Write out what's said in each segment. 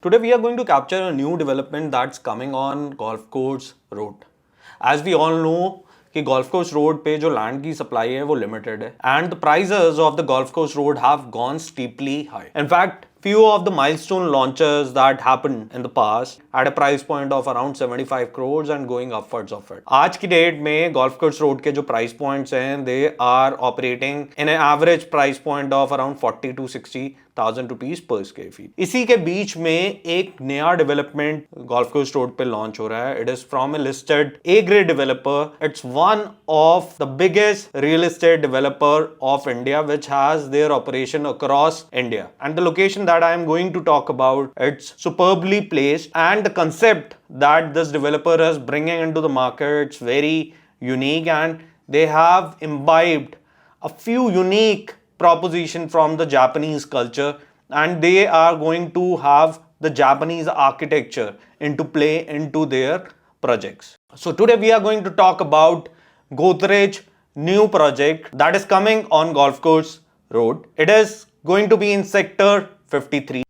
Today we are going to capture a new development that's coming on Golf Course Road. As we all know कि Golf Course Road पे जो land की supply है वो limited है and the prices of the Golf Course Road have gone steeply high. In fact, few of the milestone launches that happened in the past at a price point of around 75 crores and going upwards of it. आज की date में Golf Course Road के जो price points हैं they are operating in an average price point of around 40 to 60,000 rupees per square feet. इसी के बीच में एक नया डेवलपमेंट गोल्फ कोर्स रोड पे लॉन्च हो रहा है. It is from A listed A grade developer. It's one of the biggest real estate developer of India which has their operation across India. And the location that I am going to talk about, it's superbly placed, and the concept that this developer is bringing into the market, it's very unique, and they have imbibed a few unique proposition from the Japanese culture, and they are going to have the Japanese architecture into play into their projects. So today we are going to talk about Godrej new project that is coming on Golf Course Road. It is going to be in sector 53.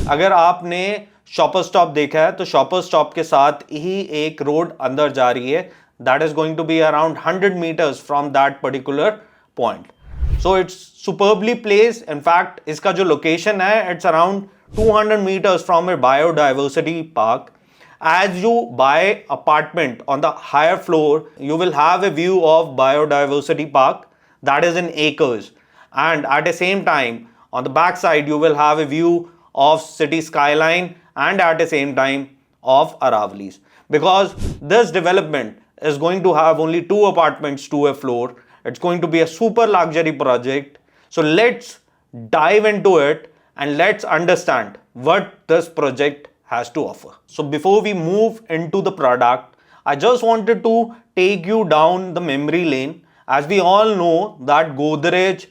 अगर आपने shopper stop देखा है तो shopper stop के साथ ही एक road अंदर जा रही है that is going to be around 100 metres from that particular point. So it's superbly placed. In fact इसका जो लोकेशन है it's around 200 meters from a biodiversity park. As you buy apartment on the higher floor, you will have a view of biodiversity park that is in acres, and at the same time on the back side you will have a view of city skyline and at the same time of Aravali's, because this development is going to have only 2 apartments to a floor. It's going to be a super luxury project. So let's dive into it and let's understand what this project has to offer. So before we move into the product, I just wanted to take you down the memory lane. As we all know that Godrej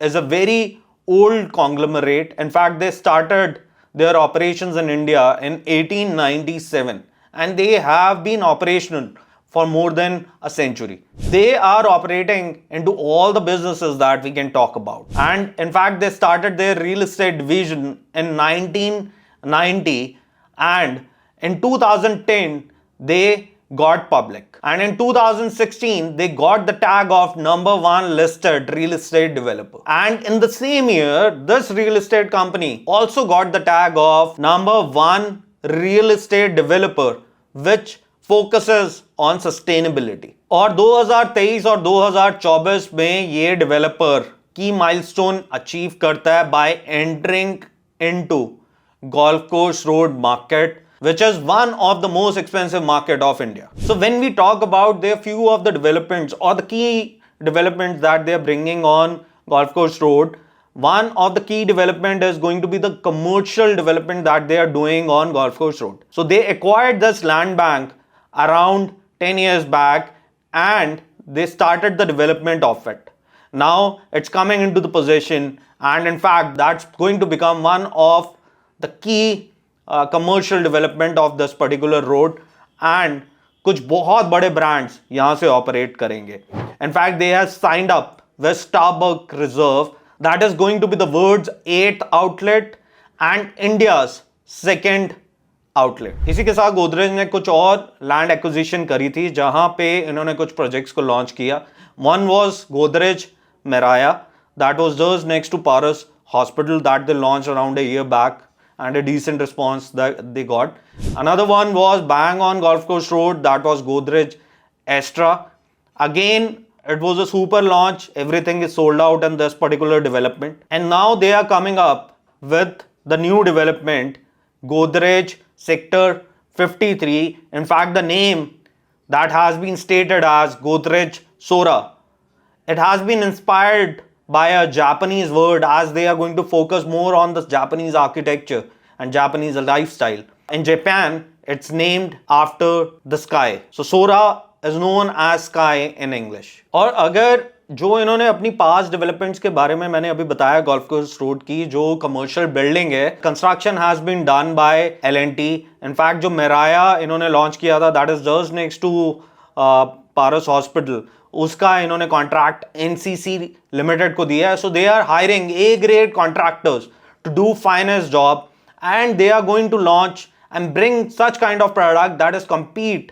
is a very old conglomerate. In fact, they started their operations in India in 1897 and they have been operational for more than a century. They are operating into all the businesses that we can talk about. And in fact, they started their real estate division in 1990, and in 2010 they got public, and in 2016 they got the tag of #1 listed real estate developer, and in the same year this real estate company also got the tag of #1 real estate developer which focuses on sustainability. और 2023 और 2024 में ये developer की milestone achieve करता है by entering into Golf Course Road market, which is one of the most expensive market of India. So when we talk about their few of the developments or the key developments that they are bringing on Golf Course Road, one of the key development is going to be the commercial development that they are doing on Golf Course Road. So they acquired this land bank around 10 years back and they started the development of it. Now it's coming into the possession, and in fact that's going to become one of the key commercial development of this particular road, and कुछ बहुत बड़े brands यहाँ से operate करेंगे. In fact, they have signed up with Starbucks Reserve, that is going to be the world's 8th outlet and India's 2nd outlet. इसी के साथ गोदरेज ने कुछ और लैंड एक्विजिशन करी थी जहां पे इन्होंने कुछ प्रोजेक्ट्स को लॉन्च किया. One was Godrej Meraya, that was just next to Paras Hospital, that they launched around a year back, and a decent response that they got. Another one was bang on Golf Course Road, that was Godrej Astra. Again, it was a super launch. Everything is sold out in this particular development. And now they are coming up with the new development, Godrej Sector 53. In fact, the name that has been stated as Godrej Sora, it has been inspired by a Japanese word, as they are going to focus more on the Japanese architecture and Japanese lifestyle. In Japan, it's named after the sky. So Sora is known as sky in English. और अगर जो इन्होंने अपनी past developments के बारे में मैंने अभी बताया, गोल्फ कोर्स रोड की जो कमर्शियल बिल्डिंग है, construction has been done by L&T। In fact जो मेराया इन्होंने लॉन्च किया था, that is just next to Paras hospital, उसका इन्होंने कॉन्ट्रैक्ट NCC लिमिटेड को दिया है। So they are hiring a grade contractors to do finest job, and they are going to launch and bring such kind of product that is compete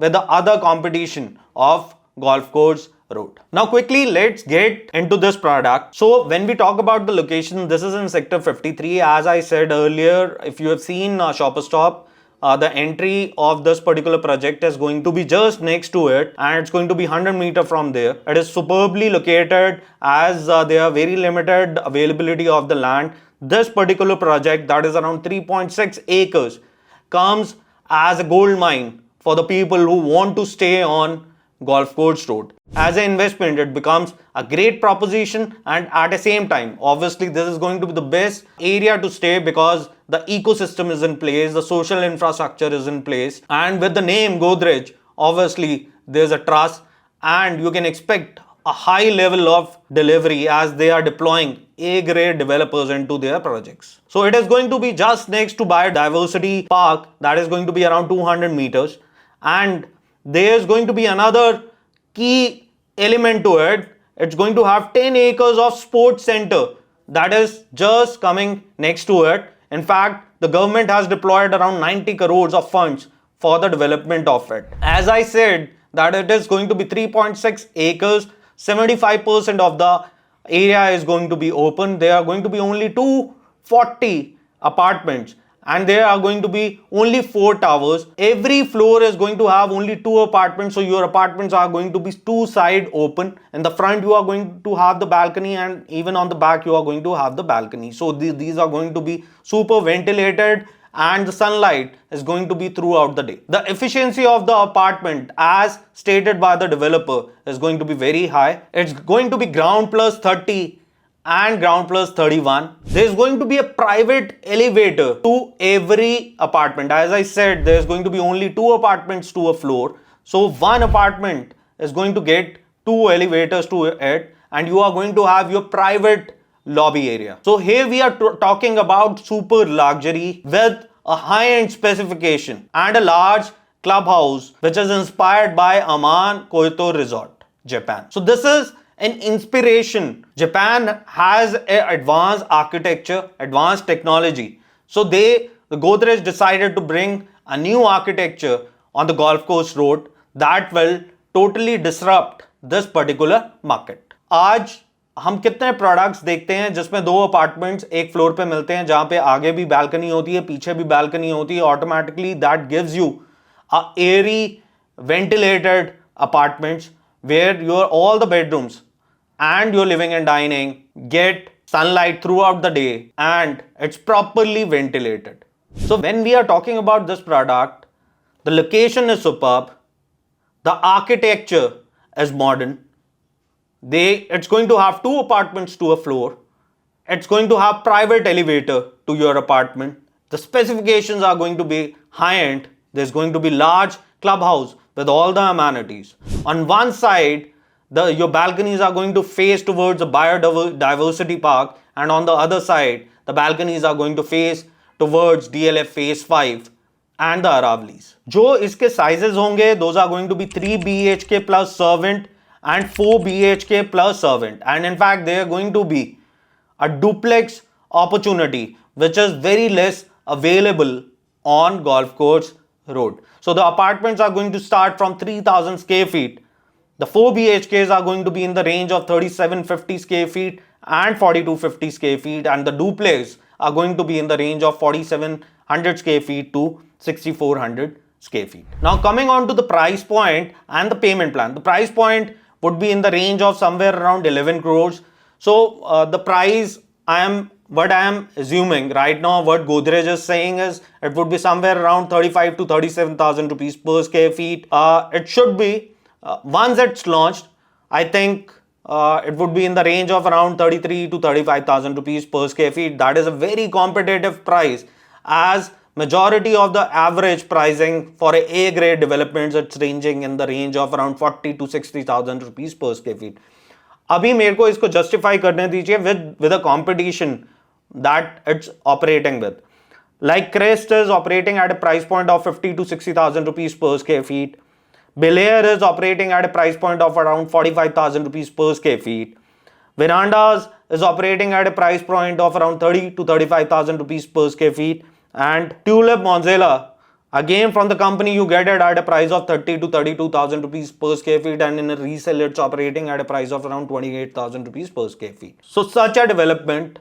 with the other competition of golf course road. Now quickly let's get into this product. So when we talk about the location, this is in sector 53. As I said earlier, if you have seen Shoppers Stop, the entry of this particular project is going to be just next to it, and it's going to be 100 meters from there. It is superbly located as there are very limited availability of the land. This particular project, that is around 3.6 acres, comes as a gold mine for the people who want to stay on golf course road. As an investment, it becomes a great proposition, and at the same time, obviously this is going to be the best area to stay because the ecosystem is in place, the social infrastructure is in place, and with the name Godrej, obviously there's a trust, and you can expect a high level of delivery as they are deploying A-grade developers into their projects. So it is going to be just next to Biodiversity Park, that is going to be around 200 meters, and there is going to be another key element to it. It's going to have 10 acres of sports center that is just coming next to it. In fact, the government has deployed around 90 crores of funds for the development of it. As I said, that it is going to be 3.6 acres, 75% of the area is going to be open. There are going to be only 240 apartments, and there are going to be only 4 towers. Every floor is going to have only 2 apartments, so your apartments are going to be 2 side open. In the front you are going to have the balcony, and even on the back you are going to have the balcony. So these are going to be super ventilated, and the sunlight is going to be throughout the day. The efficiency of the apartment, as stated by the developer, is going to be very high. It's going to be ground plus 30 and ground plus 31. There's going to be a private elevator to every apartment. As I said, there's going to be only 2 apartments to a floor. So one apartment is going to get 2 elevators to it, and you are going to have your private lobby area. So here we are talking about super luxury with a high-end specification and a large clubhouse which is inspired by Aman Koito Resort, Japan. So this is an inspiration. Japan has an advanced architecture, advanced technology. So the Godrej decided to bring a new architecture on the golf course road that will totally disrupt this particular market. आज हम कितने products देखते हैं जिसमें 2 apartments एक floor पे मिलते हैं, जहां पे आगे भी बालकनी होती है, पीछे भी बालकनी होती है. Automatically that gives you a airy ventilated apartments where your all the bedrooms and your living and dining get sunlight throughout the day, and it's properly ventilated. So when we are talking about this product, the location is superb, the architecture is modern. It's going to have 2 apartments to a floor. It's going to have private elevator to your apartment. The specifications are going to be high-end. There's going to be large clubhouse with all the amenities. On one side, your balconies are going to face towards the biodiversity park, and on the other side, the balconies are going to face towards DLF phase 5 and the Aravlis. जो इसके sizes होंगे, those are going to be 3 BHK plus servant and 4 BHK plus servant, and in fact they are going to be a duplex opportunity which is very less available on golf course road. So the apartments are going to start from 3,000 square feet. The 4 BHKs are going to be in the range of 3,750 square feet and 4,250 square feet, and the duplex are going to be in the range of 4,700 square feet to 6,400 square feet. Now coming on to the price point and the payment plan. The price point would be in the range of somewhere around 11 crores. So the price what I am assuming right now, what Godrej is saying is it would be somewhere around 35 to 37,000 rupees per square feet. It should be once it's launched, I think it would be in the range of around 33 to 35,000 rupees per square feet. That is a very competitive price, as majority of the average pricing for a grade developments, it's ranging in the range of around 40 to 60,000 rupees per square feet. अभी मेरे को इसको justify करने दीजिए with a competition that it's operating with. Like Crest is operating at a price point of 50 to 60,000 rupees per square feet. Belair is operating at a price point of around 45,000 rupees per square feet. Verandas is operating at a price point of around 30 to 35,000 rupees per square feet. And Tulip Mozilla, again from the company, you get it at a price of 30 to 32,000 rupees per square feet, and in a resale it's operating at a price of around 28,000 rupees per square feet. So such a development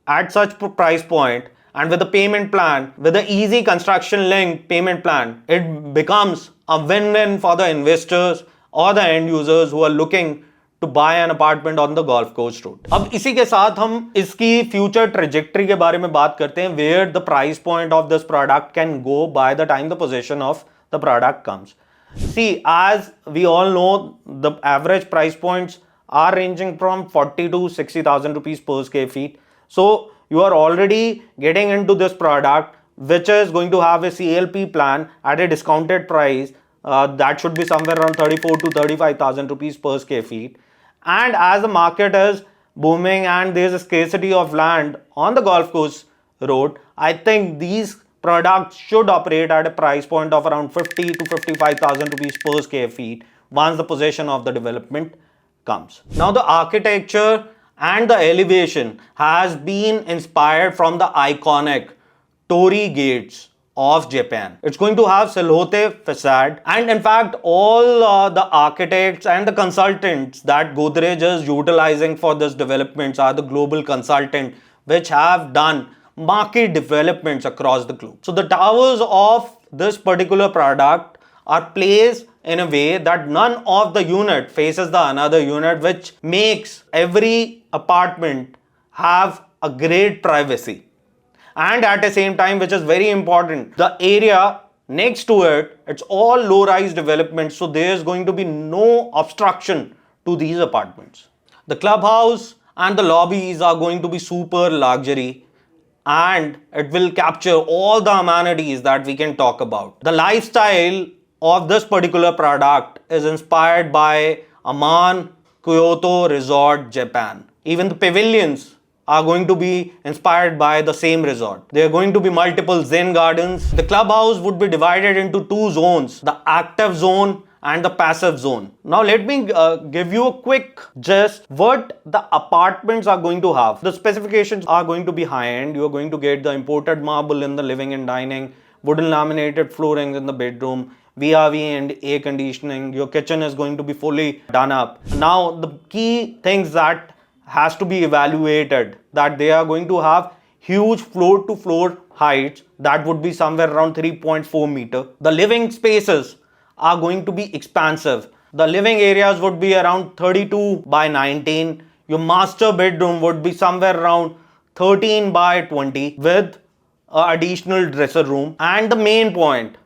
at such price point and with a payment plan, with the easy construction link payment plan, it becomes a win-win for the investors or the end users who are looking to buy an apartment on the golf course road. अब इसी के साथ हम इसकी future trajectory के बारे में बात करते हैं, where the price point of this product can go by the time the possession of the product comes. See, as we all know, the average price points are ranging from 40 to 60,000 rupees per square feet. So you are already getting into this product which is going to have a CLP plan at a discounted price that should be somewhere around 34 to 35,000 rupees per square feet. And as the market is booming and there is a scarcity of land on the golf course road, I think these products should operate at a price point of around 50 to 55,000 rupees per square feet once the possession of the development comes. Now the architecture and the elevation has been inspired from the iconic Torii gates of Japan. It's going to have silhouette facade, and in fact all the architects and the consultants that Godrej is utilizing for this developments are the global consultant which have done market developments across the globe. So the towers of this particular product are placed in a way that none of the unit faces the another unit, which makes every apartment have a great privacy. And at the same time, which is very important, the area next to it, it's all low-rise development, so there is going to be no obstruction to these apartments. The clubhouse and the lobbies are going to be super luxury, and it will capture all the amenities that we can talk about. The lifestyle of this particular product is inspired by Aman Kyoto Resort, Japan. Even the pavilions are going to be inspired by the same resort. There are going to be multiple Zen gardens. The clubhouse would be divided into two zones, the active zone and the passive zone. Now let me give you a quick gist what the apartments are going to have. The specifications are going to be high-end. You are going to get the imported marble in the living and dining, wooden laminated flooring in the bedroom, VRV and air conditioning. Your kitchen is going to be fully done up. Now the key things that has to be evaluated, that they are going to have huge floor to floor heights that would be somewhere around 3.4 meter. The living spaces are going to be expansive. The living areas would be around 32 by 19. Your master bedroom would be somewhere around 13 by 20 with additional dresser room. And the main point,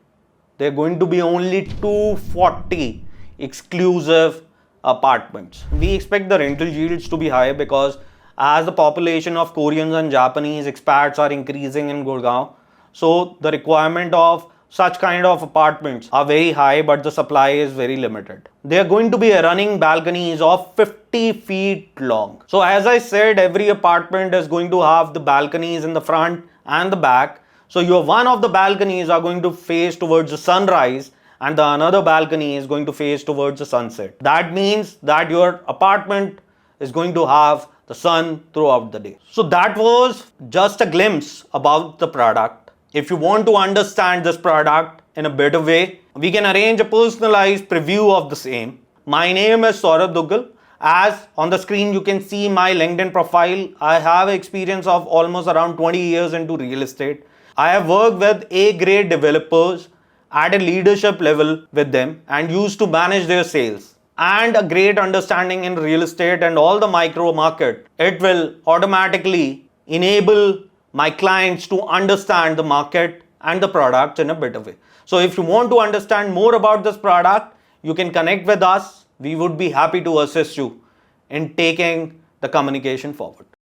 there are going to be only 240 exclusive apartments. We expect the rental yields to be high because as the population of Koreans and Japanese expats are increasing in Gurgaon, so the requirement of such kind of apartments are very high, but the supply is very limited. There are going to be running balconies of 50 feet long. So as I said, every apartment is going to have the balconies in the front and the back. So your one of the balconies are going to face towards the sunrise and the another balcony is going to face towards the sunset. That means that your apartment is going to have the sun throughout the day. So that was just a glimpse about the product. If you want to understand this product in a better way, we can arrange a personalized preview of the same. My name is Saurabh Duggal. As on the screen you can see my LinkedIn profile. I have experience of almost around 20 years into real estate. I have worked with A-grade developers at a leadership level with them and used to manage their sales. And a great understanding in real estate and all the micro market. It will automatically enable my clients to understand the market and the products in a better way. So if you want to understand more about this product, you can connect with us. We would be happy to assist you in taking the communication forward.